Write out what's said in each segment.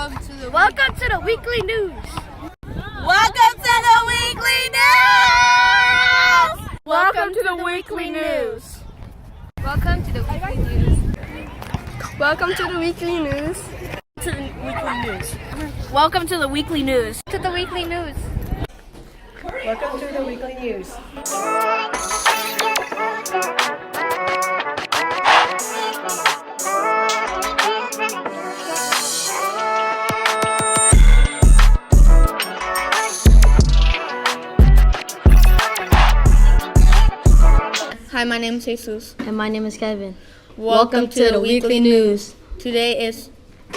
Welcome to the WeekLEE News. Welcome to the WeekLEE News. Welcome to the WeekLEE News. Welcome to the WeekLEE News. Welcome to the WeekLEE News. To the WeekLEE News. Welcome to the WeekLEE News. To the WeekLEE News. Welcome to the WeekLEE News. Hi, my name is Jesus. And my name is Kevin. Welcome to the WeekLEE News. Today is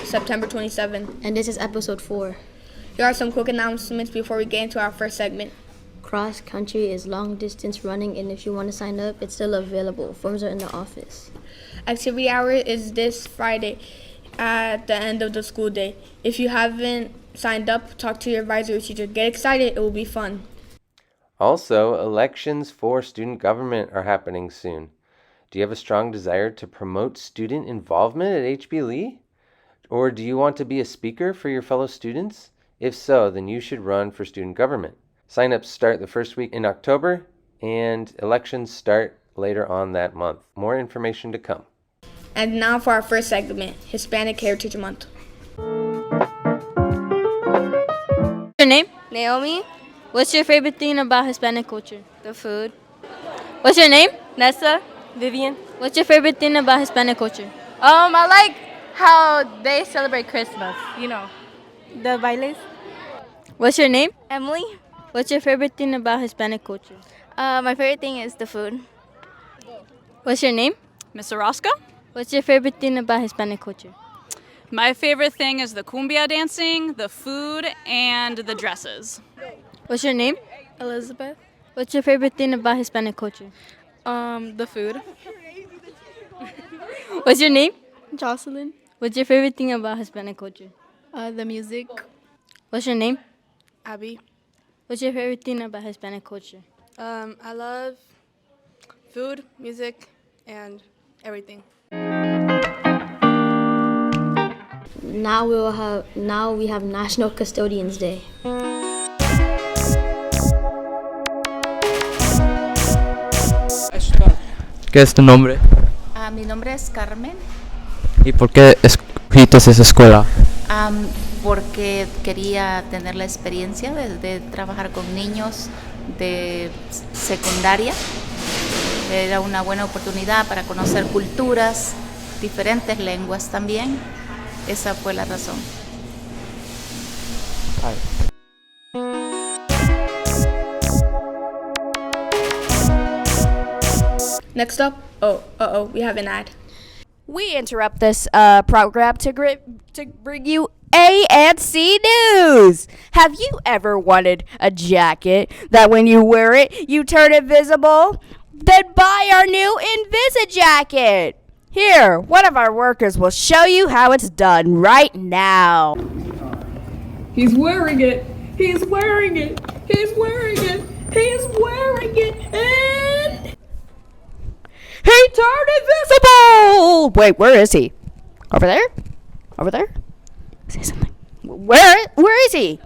September 27th. And this is episode 4. Here are some quick announcements before we get into our first segment. Cross country is long distance running, and if you want to sign up, it's still available. Forms are in the office. Activity hour is this Friday at the end of the school day. If you haven't signed up, talk to your advisory teacher. Get excited, it will be fun. Also, elections for student government are happening soon. Do you have a strong desire to promote student involvement at HB Or do you want to be a speaker for your fellow students? If so, then you should run for student government. Sign-ups start the first week in October, and elections start later on that month. More information to come. And now for our first segment, Hispanic Heritage Month. What's your name? Naomi, What's your favorite thing about Hispanic culture? the food. What's your name? Nessa, Vivian. What's your favorite thing about Hispanic culture? I like how they celebrate Christmas, the bailes. What's your name? Emily, What's your favorite thing about Hispanic culture? my favorite thing is the food. What's your name? Miss Orozco? What's your favorite thing about Hispanic culture? My favorite thing is the cumbia dancing, the food, and the dresses. What's your name? Elizabeth, What's your favorite thing about Hispanic culture? the food. What's your name? Jocelyn, What's your favorite thing about Hispanic culture? the music. What's your name? Abby, What's your favorite thing about Hispanic culture? I love food, music, and everything. Now we have National Custodians Day. ¿Qué es tu nombre? Mi nombre es Carmen, ¿Y por qué escogiste esa escuela? porque quería tener la experiencia de trabajar con niños de secundaria. Era una buena oportunidad para conocer culturas, diferentes lenguas también. Esa fue la razón. Next up, we have an ad. We interrupt this program to bring you A and C News. Have you ever wanted a jacket that when you wear it, you turn invisible? Then buy our new Invisi jacket. Here, one of our workers will show you how it's done right now. He's wearing it. He's wearing it. He's wearing it. He's wearing it. And He turned invisible! Wait, where is he? Over there? Over there? Say something. Where is he?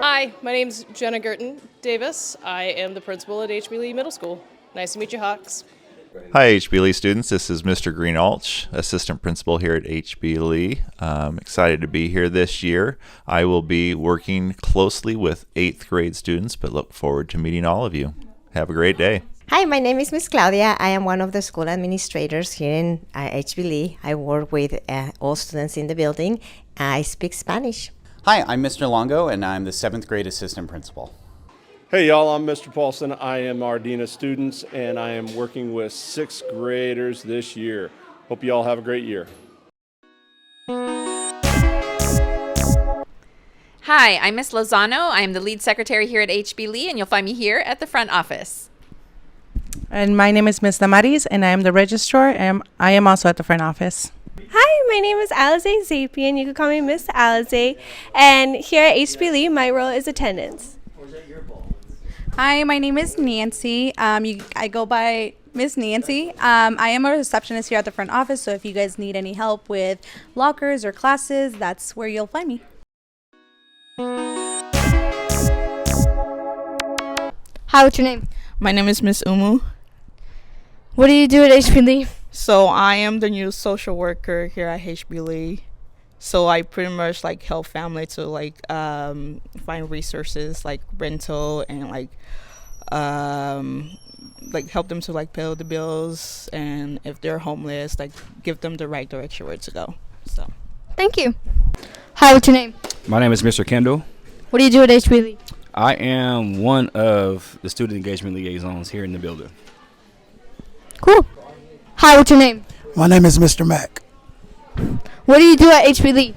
Hi, my name's Jenna Gerton Davis. I am the principal at HB Middle School. Nice to meet you, Hawks. Hi, HB students. This is Mr. Greenalch, assistant principal here at HB I'm excited to be here this year. I will be working closely with 8th grade students, but look forward to meeting all of you. Have a great day. Hi, my name is Miss Claudia. I am one of the school administrators here in HB I work with all students in the building. I speak Spanish. Hi, I'm Mr. Longo, and I'm the 7th grade assistant principal. Hey y'all, I'm Mr. Paulson. I am our Dean of Students, and I am working with 6th graders this year. Hope you all have a great year. Hi, I'm Miss Lozano. I am the lead secretary here at HB and you'll find me here at the front office. And my name is Miss Damaris, and I am the registrar, and I am also at the front office. Hi, my name is Alize Zapien. You can call me Miss Alize. And here at HB my role is attendance. Hi, my name is Nancy. I go by Miss Nancy. I am a receptionist here at the front office, so if you guys need any help with lockers or classes, that's where you'll find me. Hi, what's your name? My name is Miss Umu. What do you do at HPLE? So I am the new social worker here at HPLE. So I pretty much like help family to like find resources like rental and like help them to like pay the bills, and if they're homeless, like give them the right direction where to go. So Thank you. Hi, what's your name? My name is Mr. Kendall. What do you do at HPLE? I am one of the student engagement liaisons here in the building. Cool. Hi, what's your name? My name is Mr. Mack. What do you do at HPLE?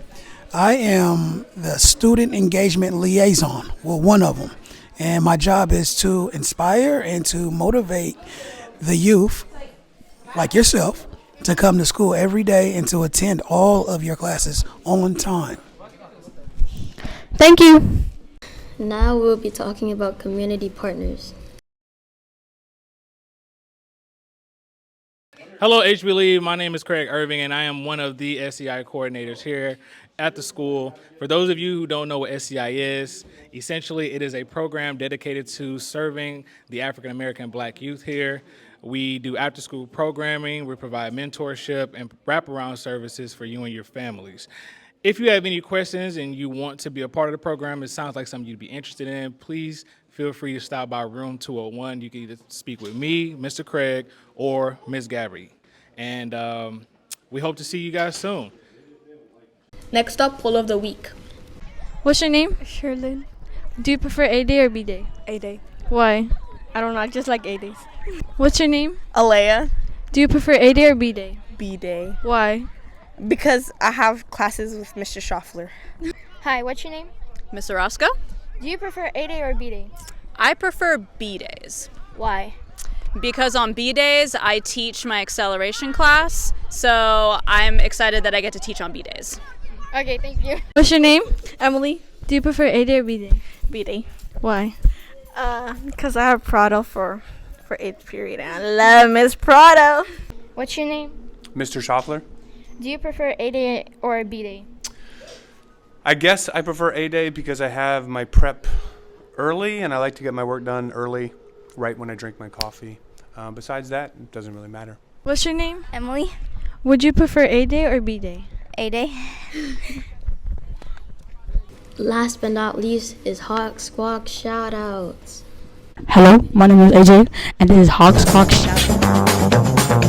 I am the student engagement liaison, well, one of them. And my job is to inspire and to motivate the youth, like yourself, to come to school every day and to attend all of your classes on time. Thank you. Now we'll be talking about community partners. Hello, HBLE. My name is Craig Irving, and I am one of the SCI coordinators here at the school. For those of you who don't know what SCI is, essentially it is a program dedicated to serving the African American Black youth here. We do after-school programming, we provide mentorship and wraparound services for you and your families. If you have any questions and you want to be a part of the program, it sounds like something you'd be interested in, please feel free to stop by room 201. You can either speak with me, Mr. Craig, or Ms. Gabby. And we hope to see you guys soon. Next up, poll of the week. What's your name? Sherlyn. Do you prefer A day or B day? A day. Why? I don't know, I just like A days. What's your name? Alea. Do you prefer A day or B day? B day. Why? Because I have classes with Mr. Schaffler. Hi, what's your name? Miss Orozco? Do you prefer A day or B day? I prefer B days. Why? Because on B days, I teach my acceleration class, so I'm excited that I get to teach on B days. Okay, thank you. What's your name? Emily. Do you prefer A day or B day? B day. Why? Because I have Prado for 8th period, and I love Miss Prado. What's your name? Mr. Schaffler. Do you prefer A day or B day? I guess I prefer A day because I have my prep early and I like to get my work done early, right when I drink my coffee. Besides that, it doesn't really matter. What's your name? Emily. Would you prefer A day or B day? A day. Last but not least is Hawk Squawk Shoutouts. Hello, my name is AJ, and this is Hawk Squawk Shoutouts.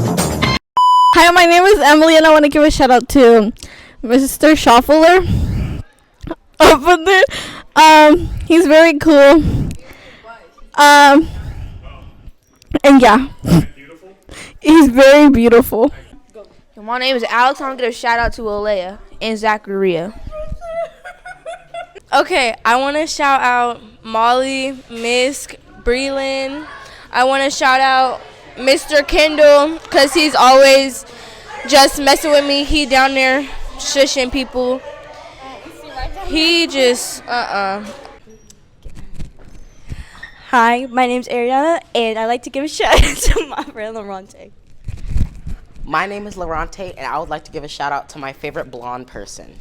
Hi, my name is Emily, and I want to give a shout out to Mr. Schaffler. Over there. He's very cool. And yeah, he's very beautiful. My name is Alex. I want to give a shout out to Alea and Zachariah. Okay, I want to shout out Molly, Misk, Breland. I want to shout out Mr. Kendall because he's always just messing with me. He down there shushing people. He just, Hi, my name's Ariana, and I'd like to give a shout out to my friend Laurente. My name is Laurente, and I would like to give a shout out to my favorite blonde person.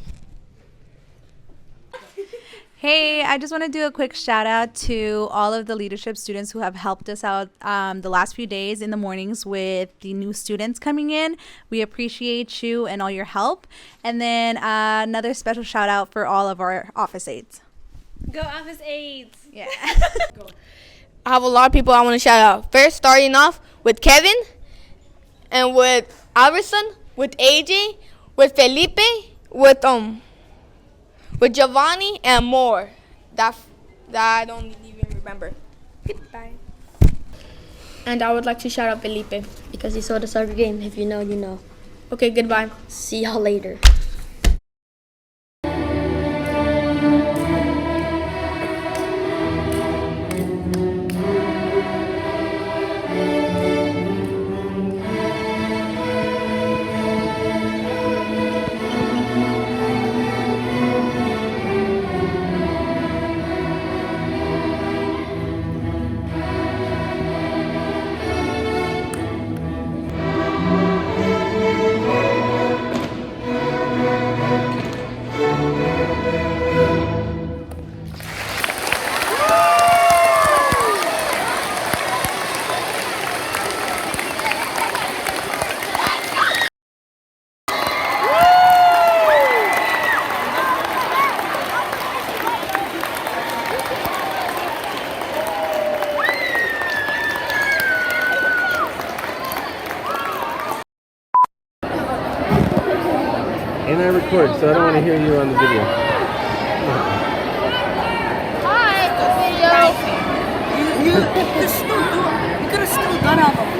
Hey, I just want to do a quick shout out to all of the leadership students who have helped us out the last few days in the mornings with the new students coming in. We appreciate you and all your help. And then another special shout out for all of our office aides. Go office aides. Yeah. I have a lot of people I want to shout out. First, starting off with Kevin, and with Iverson, with AJ, with Felipe, with Giovanni, and more. That I don't even remember. Bye. And I would like to shout out Felipe. Because he saw the soccer game. If you know, you know. Okay, goodbye. See y'all later. And I record, so I don't want to hear you on the video. Hi, video. You could have still done it on the